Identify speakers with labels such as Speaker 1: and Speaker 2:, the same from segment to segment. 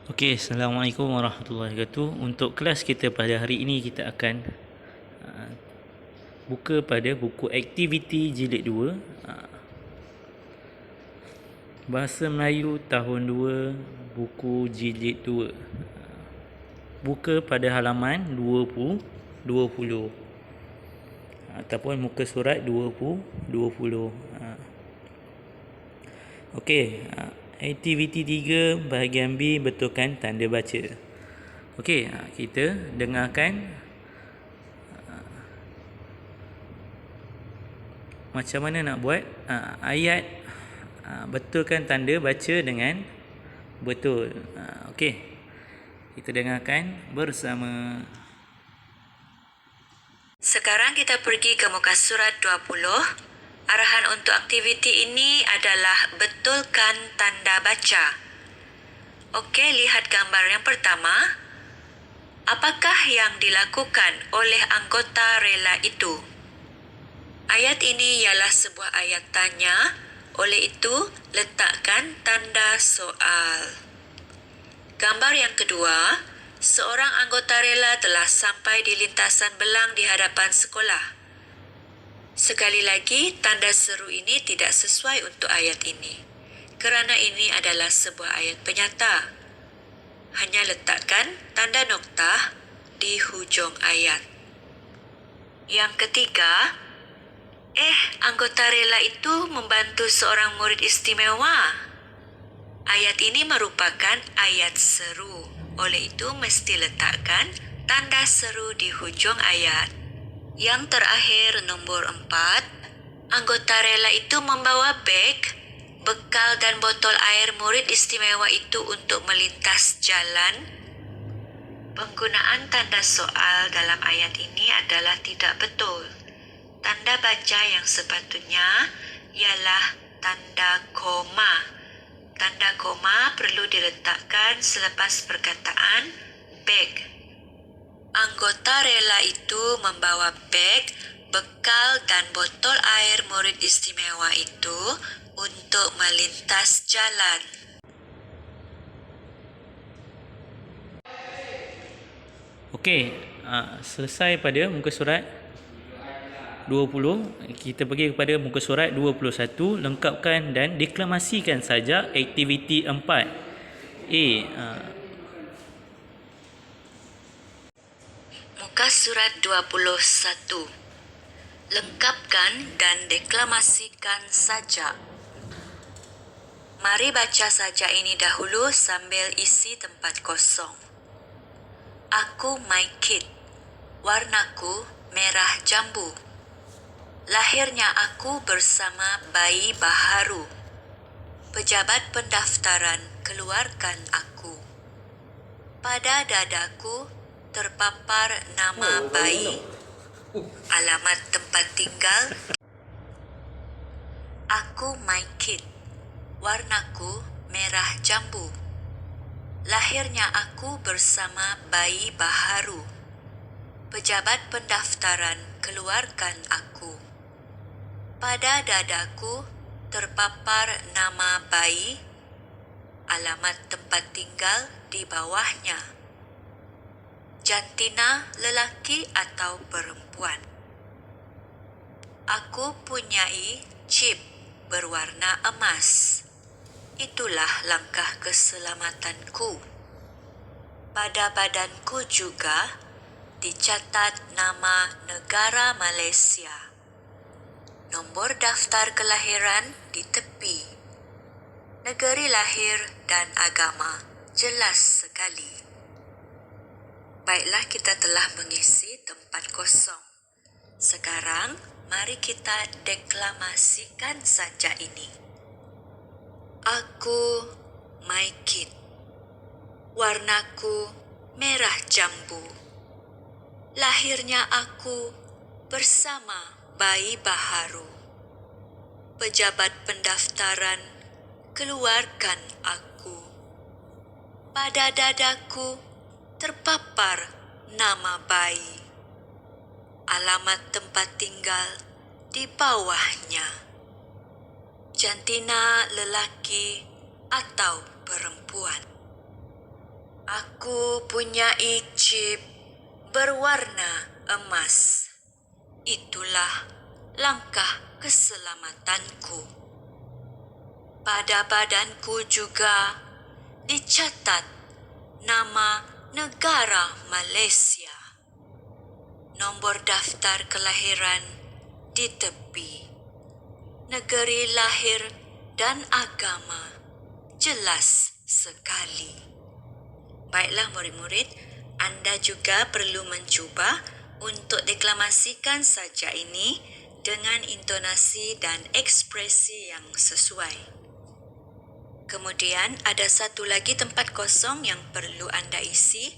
Speaker 1: Okey, Assalamualaikum warahmatullahi wabarakatuh. Untuk kelas kita pada hari ini, kita akan buka pada buku aktiviti jilid 2, Bahasa Melayu tahun 2, buku jilid 2. Buka pada halaman 20 ataupun muka surat 20. Okey, aktiviti 3 bahagian B, betulkan tanda baca. Okey, kita dengarkan macam mana nak buat ayat, betulkan tanda baca dengan betul. Okey, kita dengarkan bersama.
Speaker 2: Sekarang kita pergi ke muka surat 20. Arahan untuk aktiviti ini adalah betulkan tanda baca. Okey, lihat gambar yang pertama. Apakah yang dilakukan oleh anggota rela itu? Ayat ini ialah sebuah ayat tanya. Oleh itu, letakkan tanda soal. Gambar yang kedua, seorang anggota rela telah sampai di lintasan belang di hadapan sekolah. Sekali lagi, tanda seru ini tidak sesuai untuk ayat ini, kerana ini adalah sebuah ayat penyata. Hanya letakkan tanda noktah di hujung ayat. Yang ketiga, anggota rela itu membantu seorang murid istimewa. Ayat ini merupakan ayat seru. Oleh itu, mesti letakkan tanda seru di hujung ayat. Yang terakhir, nombor 4. Anggota rela itu membawa beg, bekal dan botol air murid istimewa itu untuk melintas jalan. Penggunaan tanda soal dalam ayat ini adalah tidak betul. Tanda baca yang sepatutnya ialah tanda koma. Tanda koma perlu diletakkan selepas perkataan beg. Anggota rela itu membawa beg, bekal dan botol air murid istimewa itu untuk melintas jalan.
Speaker 1: Okey, selesai pada muka surat 20. Kita pergi kepada muka surat 21. Lengkapkan dan deklamasikan saja aktiviti 4.
Speaker 2: Muka surat 21. Lengkapkan dan deklamasikan saja. Mari baca saja ini dahulu sambil isi tempat kosong. Aku my kid. Warnaku merah jambu. Lahirnya aku bersama bayi baharu. Pejabat pendaftaran keluarkan aku. Pada dadaku terpapar nama bayi, alamat tempat tinggal. Aku my kid. Warnaku merah jambu. Lahirnya aku bersama bayi baharu. Pejabat pendaftaran keluarkan aku. Pada dadaku terpapar nama bayi, alamat tempat tinggal di bawahnya. Jantina lelaki atau perempuan? Aku punyai chip berwarna emas. Itulah langkah keselamatanku. Pada badanku juga dicatat nama negara Malaysia. Nombor daftar kelahiran di tepi. Negeri lahir dan agama jelas sekali. Baiklah, kita telah mengisi tempat kosong. Sekarang, mari kita deklamasikan saja ini. Aku my kid. Warnaku merah jambu. Lahirnya aku bersama bayi baharu. Pejabat pendaftaran keluarkan aku. Pada dadaku terpapar nama bayi, alamat tempat tinggal di bawahnya. Jantina lelaki atau perempuan? Aku punyai chip berwarna emas. Itulah langkah keselamatanku. Pada badanku juga dicatat nama negara Malaysia. Nombor daftar kelahiran di tepi. Negeri lahir dan agama jelas sekali. Baiklah murid-murid, anda juga perlu mencuba untuk deklamasikan sajak ini dengan intonasi dan ekspresi yang sesuai. Kemudian ada satu lagi tempat kosong yang perlu anda isi,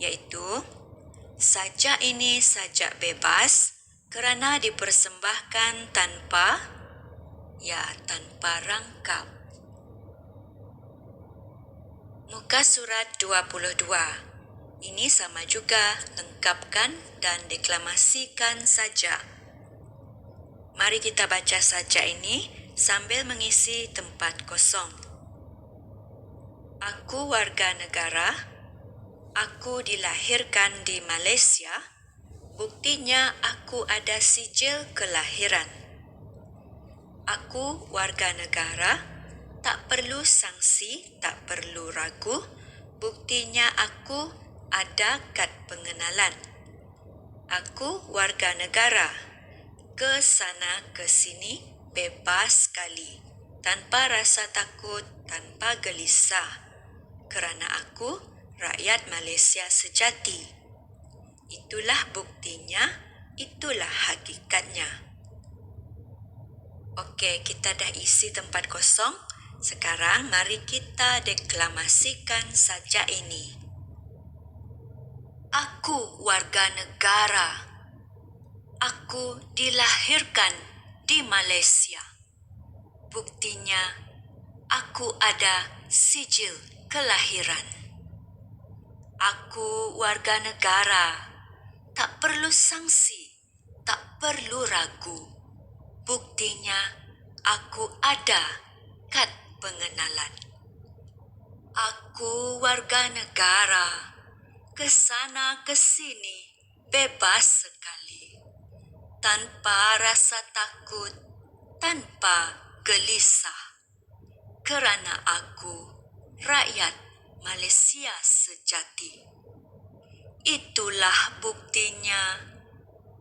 Speaker 2: iaitu sajak ini sajak bebas kerana dipersembahkan tanpa rangkap. Muka surat 22. Ini sama juga, lengkapkan dan deklamasikan sajak. Mari kita baca sajak ini sambil mengisi tempat kosong. Aku warga negara. Aku dilahirkan di Malaysia. Buktinya aku ada sijil kelahiran. Aku warga negara. Tak perlu sanksi, tak perlu ragu. Buktinya aku ada kad pengenalan. Aku warga negara. Ke sana ke sini bebas sekali. Tanpa rasa takut, tanpa gelisah. Kerana aku rakyat Malaysia sejati. Itulah buktinya, itulah hakikatnya. Okey, kita dah isi tempat kosong. Sekarang mari kita deklamasikan sajak ini. Aku warga negara. Aku dilahirkan di Malaysia. Buktinya, aku ada sijil kelahiran. Aku warga negara. Tak perlu sanksi, tak perlu ragu. Buktinya, aku ada kad pengenalan. Aku warga negara. Ke sana ke sini bebas sekali. Tanpa rasa takut, tanpa gelisah. Kerana aku rakyat Malaysia sejati. Itulah buktinya,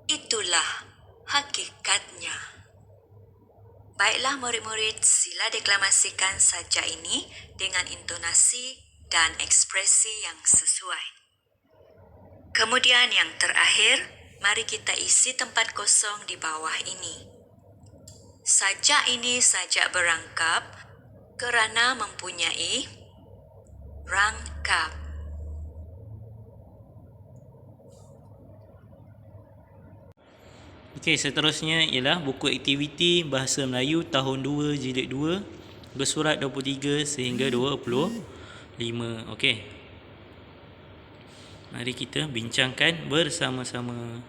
Speaker 2: itulah hakikatnya. Baiklah murid-murid, sila deklamasikan sajak ini dengan intonasi dan ekspresi yang sesuai. Kemudian yang terakhir, mari kita isi tempat kosong di bawah ini. Sajak ini sajak berangkap kerana mempunyai rangkap.
Speaker 1: Okey, seterusnya ialah buku aktiviti Bahasa Melayu tahun 2 jilid 2, bersurat 23 sehingga 25. Okey. Mari kita bincangkan bersama-sama.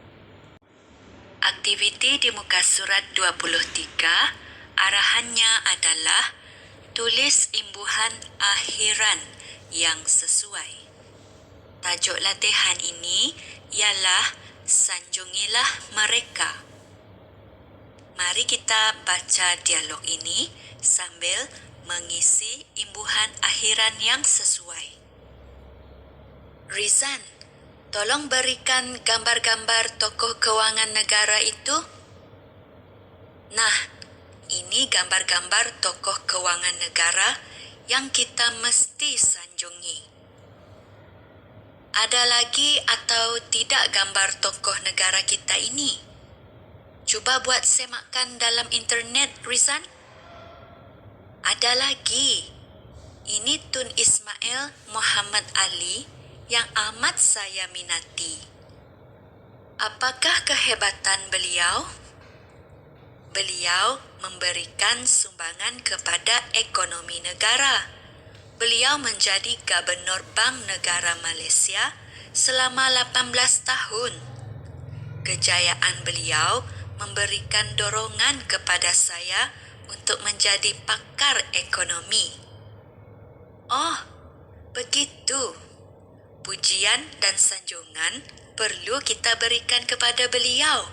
Speaker 2: Aktiviti di muka surat 23, arahannya adalah tulis imbuhan akhiran yang sesuai. Tajuk latihan ini ialah sanjungilah mereka. Mari kita baca dialog ini sambil mengisi imbuhan akhiran yang sesuai. Rizan, tolong berikan gambar-gambar tokoh kewangan negara itu. Nah, ini gambar-gambar tokoh kewangan negara yang kita mesti sanjungi. Ada lagi atau tidak gambar tokoh negara kita ini? Cuba buat semakan dalam internet, Rizan. Ada lagi. Ini Tun Ismail Muhammad Ali yang amat saya minati. Apakah kehebatan beliau? Beliau memberikan sumbangan kepada ekonomi negara. Beliau menjadi Gubernur Bank Negara Malaysia selama 18 tahun. Kejayaan beliau memberikan dorongan kepada saya untuk menjadi pakar ekonomi. Oh, begitu. pujian dan sanjungan perlu kita berikan kepada beliau.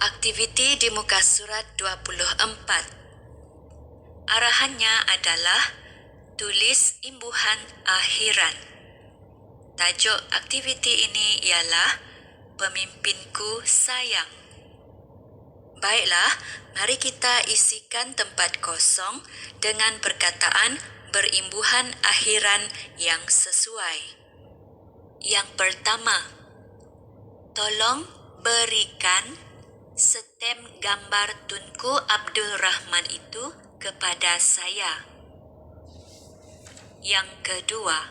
Speaker 2: Aktiviti di muka surat 24. Arahannya adalah tulis imbuhan akhiran. Tajuk aktiviti ini ialah Pemimpinku Sayang. Baiklah, mari kita isikan tempat kosong dengan perkataan berimbuhan akhiran yang sesuai. Yang pertama, tolong berikan stem gambar Tunku Abdul Rahman itu kepada saya. Yang kedua,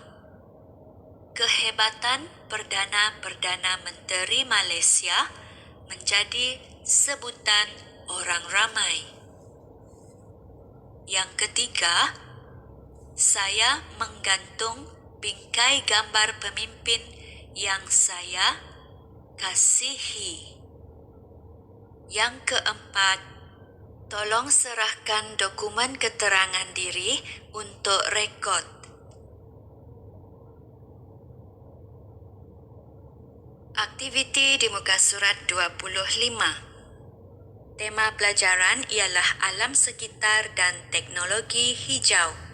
Speaker 2: kehebatan Perdana Menteri Malaysia menjadi sebutan orang ramai. Yang ketiga, saya menggantung bingkai gambar pemimpin yang saya kasihi. Yang keempat, tolong serahkan dokumen keterangan diri untuk rekod. Aktiviti di muka surat 25. Tema pelajaran ialah alam sekitar dan teknologi hijau.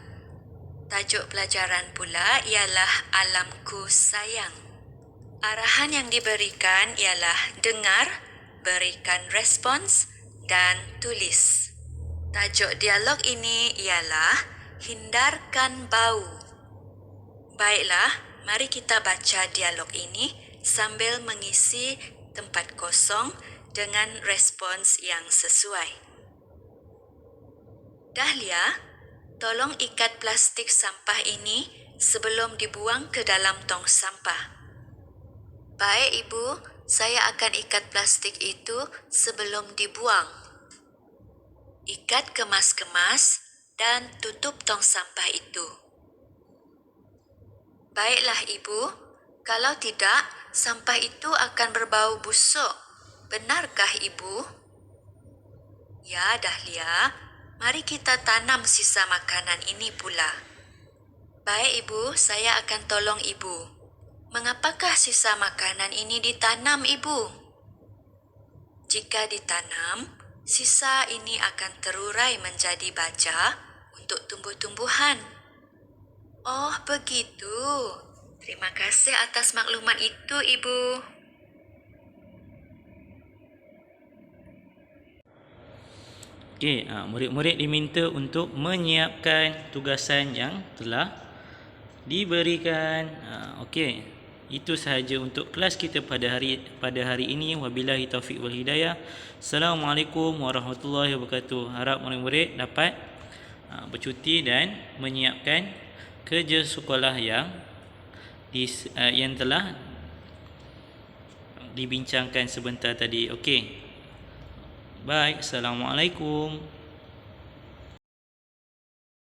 Speaker 2: Tajuk pelajaran pula ialah Alamku Sayang. Arahan yang diberikan ialah dengar, berikan respons dan tulis. Tajuk dialog ini ialah hindarkan bau. Baiklah, mari kita baca dialog ini sambil mengisi tempat kosong dengan respons yang sesuai. Dahlia, tolong ikat plastik sampah ini sebelum dibuang ke dalam tong sampah. Baik, Ibu, saya akan ikat plastik itu sebelum dibuang. Ikat kemas-kemas dan tutup tong sampah itu. Baiklah, Ibu, kalau tidak, sampah itu akan berbau busuk. Benarkah, Ibu? Ya, Dahlia, mari kita tanam sisa makanan ini pula. Baik, Ibu, saya akan tolong Ibu. Mengapakah sisa makanan ini ditanam, Ibu? Jika ditanam, sisa ini akan terurai menjadi baja untuk tumbuh-tumbuhan. Oh, begitu. Terima kasih atas maklumat itu, Ibu.
Speaker 1: Okey, murid-murid diminta untuk menyiapkan tugasan yang telah diberikan. Okey, itu sahaja untuk kelas kita pada hari ini. Wabillahi taufiq wal hidayah. Assalamualaikum warahmatullahi wabarakatuh. Harap murid-murid dapat bercuti dan menyiapkan kerja sekolah yang telah dibincangkan sebentar tadi. Okey. Baik, Assalamualaikum.